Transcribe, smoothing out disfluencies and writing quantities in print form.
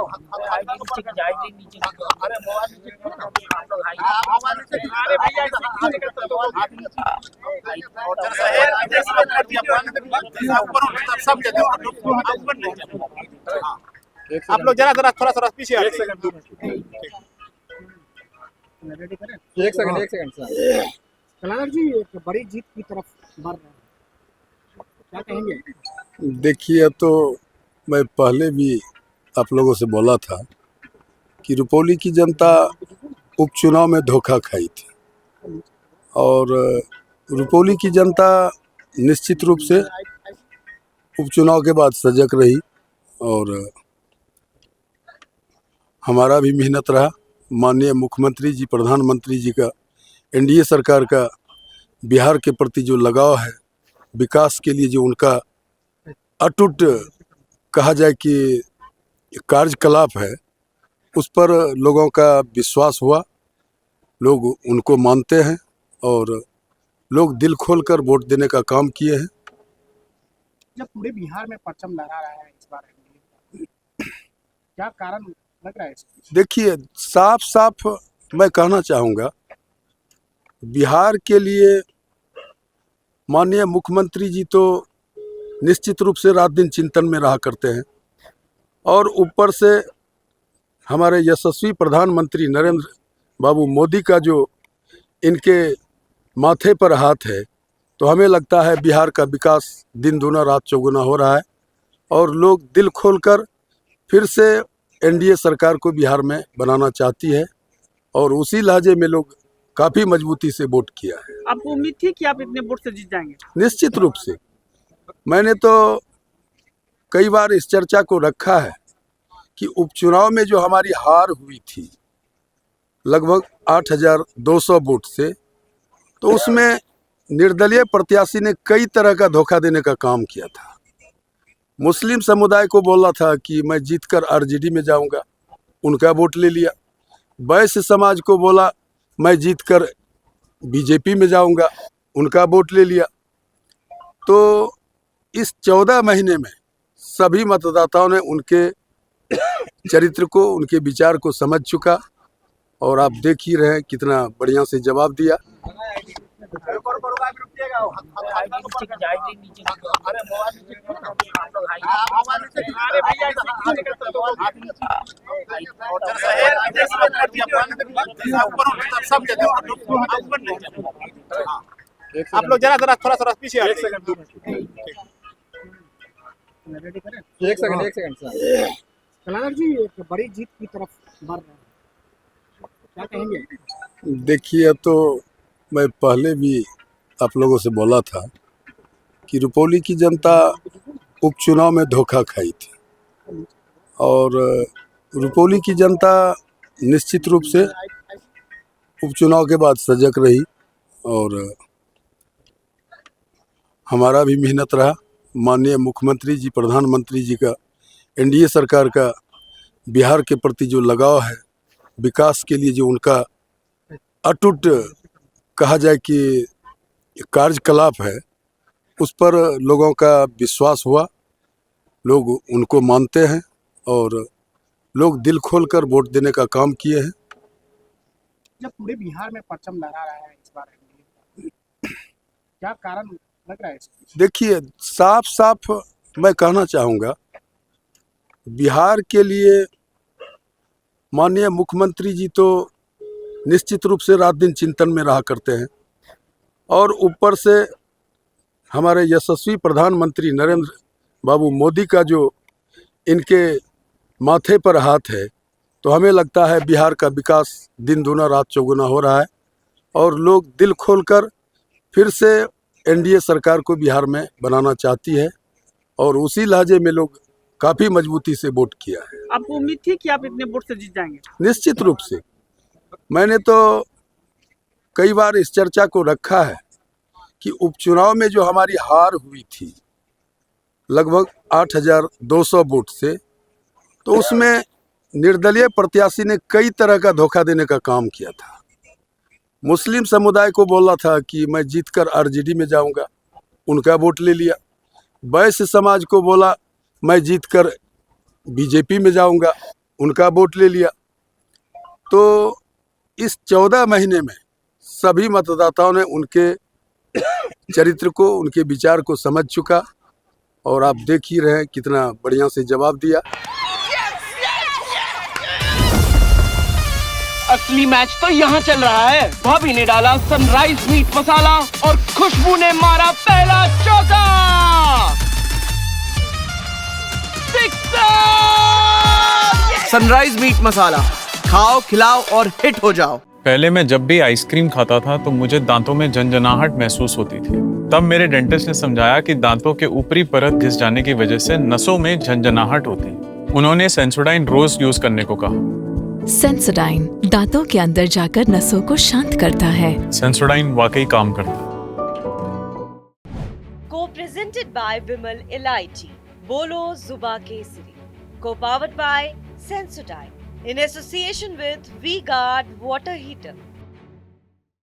आप लोग जरा जरा थोड़ा थोड़ा पीछे एक सेकंड सर। कलानर जी एक बड़ी जीत की तरफ बढ़ रहे हैं, क्या कहेंगे? देखिए, अब तो मैं पहले भी आप लोगों से बोला था कि रुपौली की जनता उपचुनाव में धोखा खाई थी और रुपौली की जनता निश्चित रूप से उपचुनाव के बाद सजग रही और हमारा भी मेहनत रहा। माननीय मुख्यमंत्री जी, प्रधानमंत्री जी का, एनडीए सरकार का बिहार के प्रति जो लगाव है, विकास के लिए जो उनका अटूट कहा जाए कि कार्यकलाप है, उस पर लोगों का विश्वास हुआ। लोग उनको मानते हैं और लोग दिल खोलकर वोट देने का काम किए हैं। जब पूरे बिहार में परचम लहरा रहा है इस बार, क्या कारण लग रहा है इसको? देखिए, साफ साफ मैं कहना चाहूँगा, बिहार के लिए माननीय मुख्यमंत्री जी तो निश्चित रूप से रात दिन चिंतन में रहा करते हैं और ऊपर से हमारे यशस्वी प्रधानमंत्री नरेंद्र बाबू मोदी का जो इनके माथे पर हाथ है, तो हमें लगता है बिहार का विकास दिन दूना रात चौगुना हो रहा है और लोग दिल खोलकर फिर से एनडीए सरकार को बिहार में बनाना चाहती है और उसी लहजे में लोग काफ़ी मजबूती से वोट किया है। आपको उम्मीद थी कि आप इतने वोट से जीत जाएंगे? निश्चित रूप से। मैंने तो कई बार इस चर्चा को रखा है कि उपचुनाव में जो हमारी हार हुई थी लगभग 8,200 वोट से, तो उसमें निर्दलीय प्रत्याशी ने कई तरह का धोखा देने का काम किया था। मुस्लिम समुदाय को बोला था कि मैं जीतकर आरजेडी में जाऊंगा, उनका वोट ले लिया। वैश्य समाज को बोला मैं जीतकर बीजेपी में जाऊंगा, उनका वोट ले लिया। तो इस 14 महीने में सभी मतदाताओं ने उनके चरित्र को, उनके विचार को समझ चुका और आप देख ही रहे हैं कितना बढ़िया से जवाब दिया। आप लोग जरा जरा थोड़ा थोड़ा पीछे एक सेकंड सर। कलानर जी एक बड़ी जीत की तरफ बढ़ रहे हैं, क्या कहेंगे? देखिए, अब तो मैं पहले भी आप लोगों से बोला था कि रुपौली की जनता उपचुनाव में धोखा खाई थी और रुपौली की जनता निश्चित रूप से उपचुनाव के बाद सजग रही और हमारा भी मेहनत रहा। माननीय मुख्यमंत्री जी, प्रधानमंत्री जी का, एनडीए सरकार का बिहार के प्रति जो लगाव है, विकास के लिए जो उनका अटूट कहा जाए कि कार्यकलाप है, उस पर लोगों का विश्वास हुआ। लोग उनको मानते हैं और लोग दिल खोलकर वोट देने का काम किए हैं। जब पूरे बिहार में परचम लहरा रहा है इस बार, क्या कारण लग रहा है इसको? देखिए, साफ साफ मैं कहना चाहूँगा, बिहार के लिए माननीय मुख्यमंत्री जी तो निश्चित रूप से रात दिन चिंतन में रहा करते हैं और ऊपर से हमारे यशस्वी प्रधानमंत्री नरेंद्र बाबू मोदी का जो इनके माथे पर हाथ है, तो हमें लगता है बिहार का विकास दिन दूना रात चौगुना हो रहा है और लोग दिल खोलकर फिर से एनडीए सरकार को बिहार में बनाना चाहती है और उसी लहजे में लोग काफ़ी मजबूती से वोट किया है। आपको उम्मीद थी कि आप इतने वोट से जीत जाएंगे? निश्चित रूप से। मैंने तो कई बार इस चर्चा को रखा है कि उपचुनाव में जो हमारी हार हुई थी लगभग 8,200 वोट से, तो उसमें निर्दलीय प्रत्याशी ने कई तरह का धोखा देने का काम किया था। मुस्लिम समुदाय को बोला था कि मैं जीतकर आरजेडी में जाऊंगा, उनका वोट ले लिया। वैश्य समाज को बोला मैं जीतकर बीजेपी में जाऊंगा, उनका वोट ले लिया। तो इस 14 महीने में सभी मतदाताओं ने उनके चरित्र को, उनके विचार को समझ चुका, और आप देख ही रहे हैं कितना बढ़िया से जवाब दिया। असली मैच तो यहाँ चल रहा है। बॉबी ने डाला सनराइज मीट मसाला और खुशबू ने मारा पहला चौका। सनराइज मीट मसाला, खाओ खिलाओ और हिट हो जाओ। पहले मैं जब भी आइसक्रीम खाता था तो मुझे दांतों में झंझनाहट महसूस होती थी। तब मेरे डेंटिस्ट ने समझाया कि दांतों के ऊपरी परत घिस जाने की वजह से नसों में झंझनाहट होती है। उन्होंने सेंसोडाइन रोज यूज करने को कहा। सेंसोडाइन दांतों के अंदर जाकर नसों को शांत करता है। सेंसोडाइन वाकई काम करता है। Co-presented by Vimal Elaichi, Bolo Zuba Kesari. Co-powered by Sensodyne in association with V-Guard Water Heater.